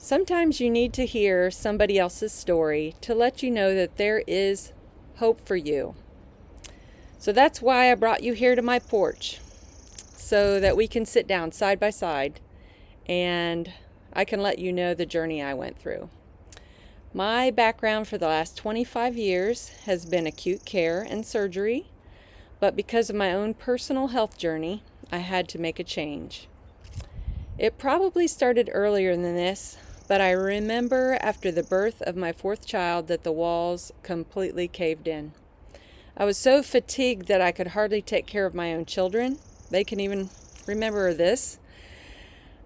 Sometimes you need to hear somebody else's story to let you know that there is hope for you. So that's why I brought you here to my porch, so that we can sit down side by side and I can let you know the journey I went through. My background for the last 25 years has been acute care and surgery, but because of my own personal health journey, I had to make a change. It probably started earlier than this, but I remember after the birth of my fourth child that the walls completely caved in. I was so fatigued that I could hardly take care of my own children. They can even remember this.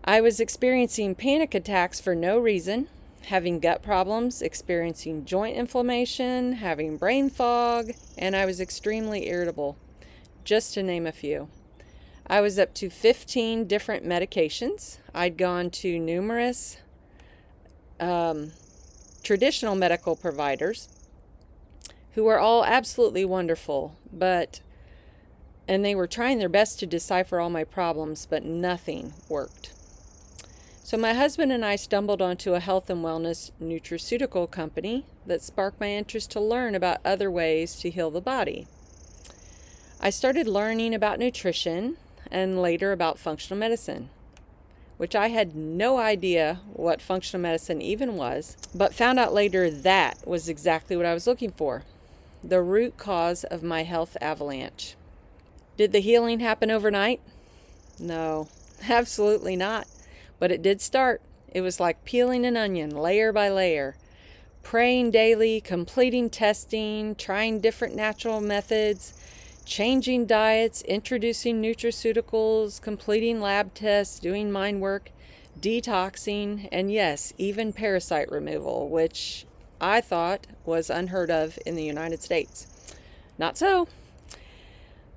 I was experiencing panic attacks for no reason, having gut problems, experiencing joint inflammation, having brain fog, and I was extremely irritable, just to name a few. I was up to 15 different medications. I'd gone to numerous traditional medical providers who were all absolutely wonderful, and they were trying their best to decipher all my problems, but nothing worked. So my husband and I stumbled onto a health and wellness nutraceutical company that sparked my interest to learn about other ways to heal the body. I started learning about nutrition and later about functional medicine, which I had no idea what functional medicine even was, but found out later that was exactly what I was looking for, the root cause of my health avalanche. Did the healing happen overnight? No, absolutely not. But it did start. It was like peeling an onion, layer by layer. Praying daily, completing testing, trying different natural methods, changing diets, introducing nutraceuticals, completing lab tests, doing mind work, detoxing, and yes, even parasite removal, which I thought was unheard of in the United States. Not so.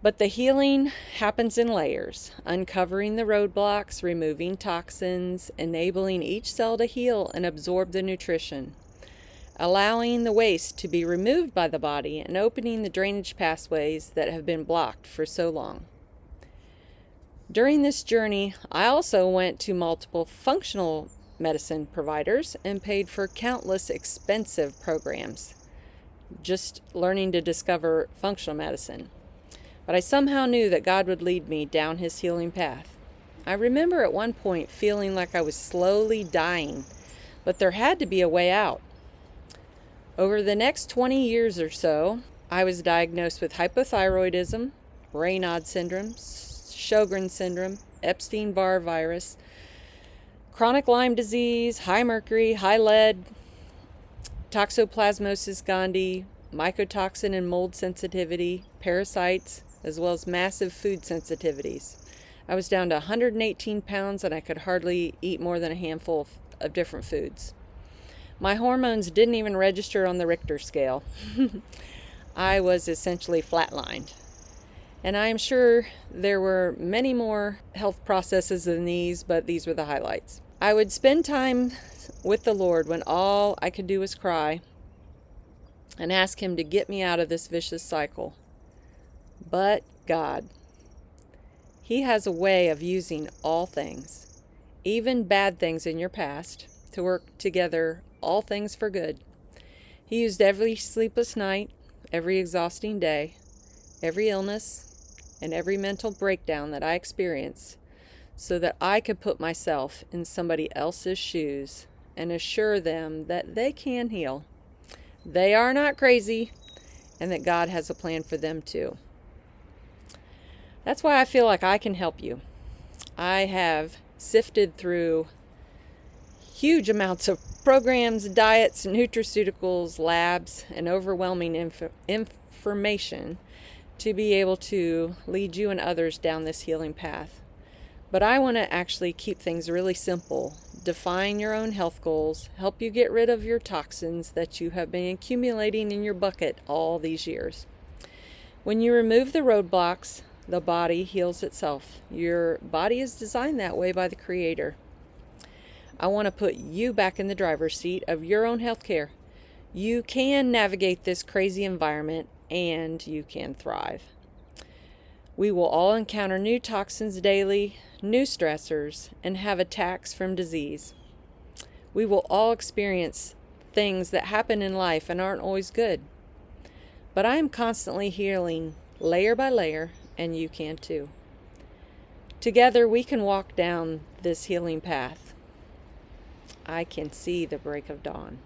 But the healing happens in layers, uncovering the roadblocks, removing toxins, enabling each cell to heal and absorb the nutrition, allowing the waste to be removed by the body, and opening the drainage pathways that have been blocked for so long. During this journey, I also went to multiple functional medicine providers and paid for countless expensive programs, just learning to discover functional medicine. But I somehow knew that God would lead me down his healing path. I remember at one point feeling like I was slowly dying, but there had to be a way out. Over the next 20 years or so, I was diagnosed with hypothyroidism, Raynaud syndrome, Sjogren's syndrome, Epstein-Barr virus, chronic Lyme disease, high mercury, high lead, Toxoplasmosis gondii, mycotoxin and mold sensitivity, parasites, as well as massive food sensitivities. I was down to 118 pounds and I could hardly eat more than a handful of different foods. My hormones didn't even register on the Richter scale. I was essentially flatlined. And I am sure there were many more health processes than these, but these were the highlights. I would spend time with the Lord when all I could do was cry and ask him to get me out of this vicious cycle. But God, he has a way of using all things, even bad things in your past, to work together all things for good. He used every sleepless night, every exhausting day, every illness, and every mental breakdown that I experienced so that I could put myself in somebody else's shoes and assure them that they can heal. They are not crazy, and that God has a plan for them too. That's why I feel like I can help you. I have sifted through huge amounts of programs, diets, nutraceuticals, labs, and overwhelming information to be able to lead you and others down this healing path. But I want to actually keep things really simple. Define your own health goals, help you get rid of your toxins that you have been accumulating in your bucket all these years. When you remove the roadblocks, the body heals itself. Your body is designed that way by the Creator. I want to put you back in the driver's seat of your own health care. You can navigate this crazy environment and you can thrive. We will all encounter new toxins daily, new stressors, and have attacks from disease. We will all experience things that happen in life and aren't always good. But I am constantly healing layer by layer, and you can too. Together we can walk down this healing path. I can see the break of dawn.